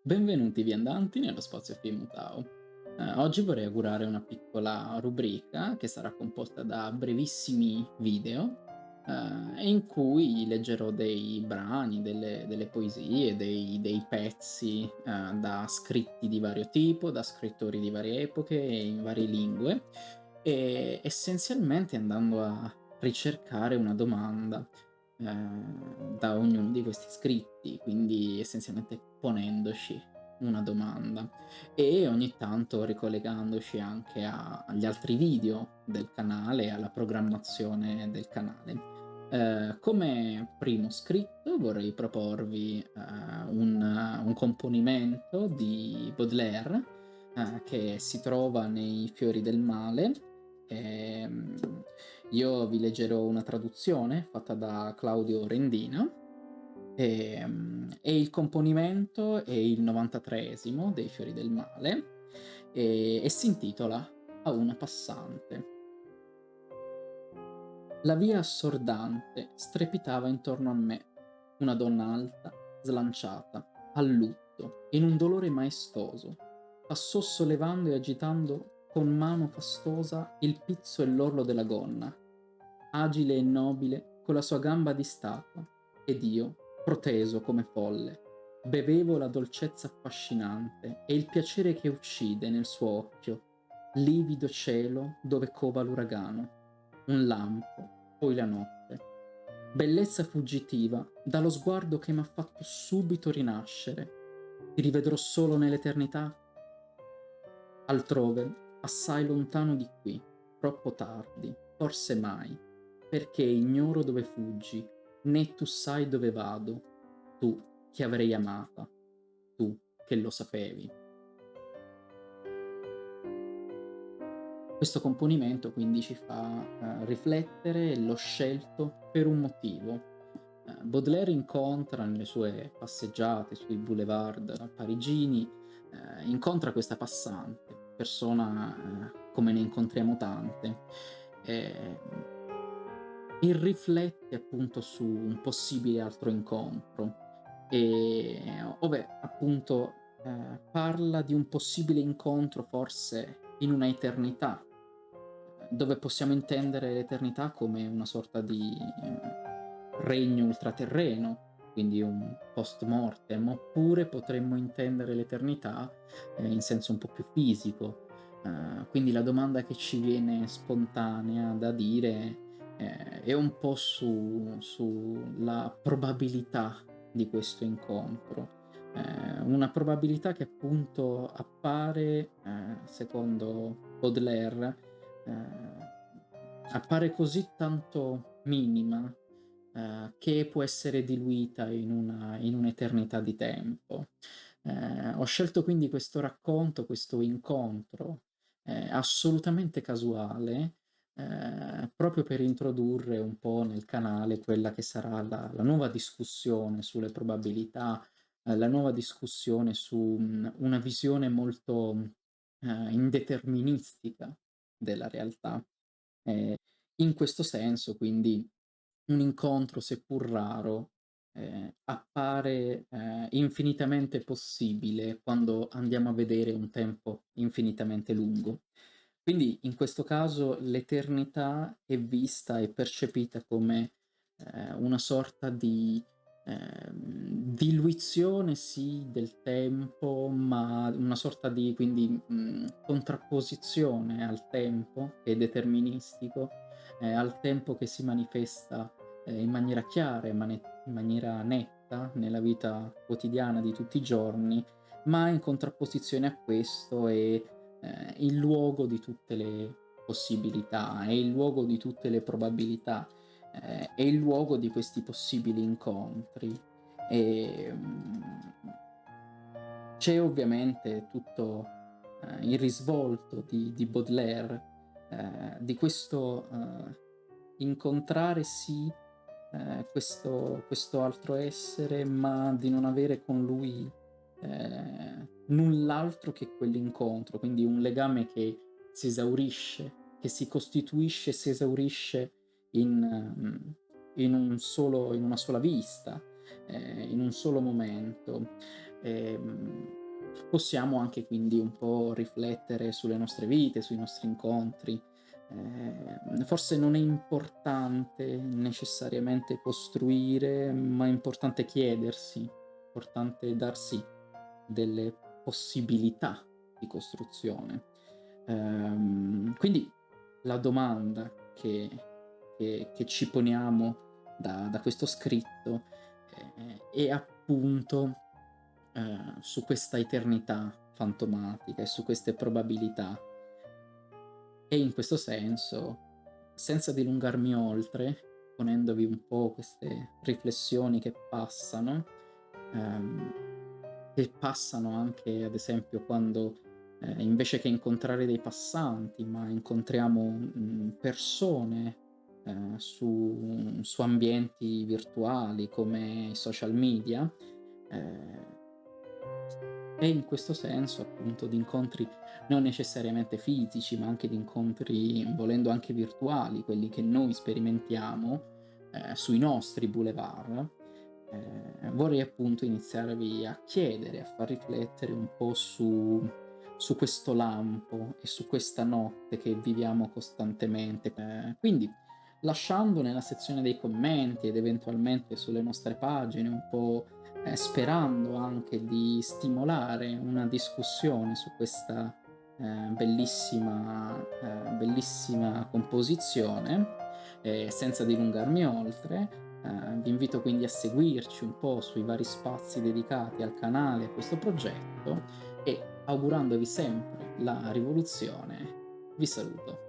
Benvenuti viandanti nello spazio Fimutao. Oggi vorrei augurare una piccola rubrica che sarà composta da brevissimi video, in cui leggerò dei brani, delle poesie, dei pezzi, da scritti di vario tipo, da scrittori di varie epoche e in varie lingue, essenzialmente andando a ricercare una domanda, da ognuno di questi scritti, quindi essenzialmente ponendoci una domanda e ogni tanto ricollegandoci anche agli altri video del canale e alla programmazione del canale. Come primo scritto vorrei proporvi, un componimento di Baudelaire, che si trova nei Fiori del Male. Ehm, io vi leggerò una traduzione fatta da Claudio Rendina, e il componimento è il 93esimo dei Fiori del Male, e si intitola "A una passante". La via assordante strepitava intorno a me, una donna alta, slanciata, a lutto, in un dolore maestoso. Passò sollevando e agitando con mano fastosa il pizzo e l'orlo della gonna, agile e nobile, con la sua gamba di statua, ed io, proteso come folle, bevevo la dolcezza affascinante e il piacere che uccide nel suo occhio, livido cielo dove cova l'uragano, un lampo, poi la notte. Bellezza fuggitiva, dallo sguardo che m'ha fatto subito rinascere. Ti rivedrò solo nell'eternità? Altrove, assai lontano di qui, troppo tardi, forse mai, perché ignoro dove fuggi, né tu sai dove vado, tu che avrei amata, tu che lo sapevi. Questo componimento quindi ci fa, riflettere e l'ho scelto per un motivo. Baudelaire incontra nelle sue passeggiate sui boulevard parigini, incontra questa passante, persona, come ne incontriamo tante, ehm, e riflette appunto su un possibile altro incontro, ove appunto, parla di un possibile incontro forse in una eternità, dove possiamo intendere l'eternità come una sorta di, regno ultraterreno, quindi un post mortem, oppure potremmo intendere l'eternità, in senso un po' più fisico. Quindi la domanda che ci viene spontanea da dire, è un po' sulla probabilità di questo incontro. Una probabilità che appunto appare, secondo Baudelaire, ehm, appare così tanto minima, che può essere diluita in un'eternità di tempo. Ho scelto quindi questo racconto, questo incontro, assolutamente casuale, proprio per introdurre un po' nel canale quella che sarà la nuova discussione sulle probabilità, la nuova discussione su, una visione molto, indeterministica della realtà. Ehm, In questo senso quindi un incontro, seppur raro, appare, infinitamente possibile quando andiamo a vedere un tempo infinitamente lungo. Quindi in questo caso l'eternità è vista e percepita come, una sorta di, diluizione sì del tempo, ma una sorta di quindi, contrapposizione al tempo che è deterministico, al tempo che si manifesta, in maniera chiara, in maniera netta nella vita quotidiana di tutti i giorni, ma in contrapposizione a questo è, il luogo di tutte le possibilità, è il luogo di tutte le probabilità, è il luogo di questi possibili incontri. Ehm, C'è ovviamente tutto, il risvolto di Baudelaire, di questo, incontrare sì, questo altro essere, ma di non avere con lui, null'altro che quell'incontro, quindi un legame che si esaurisce, che si costituisce e si esaurisce in una sola vista, in un solo momento. possiamo anche quindi un po' riflettere sulle nostre vite, sui nostri incontri. Forse non è importante necessariamente costruire, ma è importante chiedersi, importante darsi delle possibilità di costruzione. Quindi la domanda che ci poniamo da questo scritto, è appunto, su questa eternità fantomatica e su queste probabilità. E in questo senso, senza dilungarmi oltre, ponendovi un po' queste riflessioni ehm, che passano anche ad esempio quando, invece che incontrare dei passanti, ma incontriamo, persone, su ambienti virtuali come i social media, ehm e in questo senso, appunto, di incontri non necessariamente fisici, ma anche di incontri, volendo anche virtuali, quelli che noi sperimentiamo, sui nostri boulevard, vorrei appunto iniziarvi a chiedere, a far riflettere un po' su questo lampo e su questa notte che viviamo costantemente. Quindi lasciando nella sezione dei commenti ed eventualmente sulle nostre pagine un po', sperando anche di stimolare una discussione su questa, bellissima composizione, senza dilungarmi oltre, vi invito quindi a seguirci un po' sui vari spazi dedicati al canale e a questo progetto e augurandovi sempre la rivoluzione, vi saluto.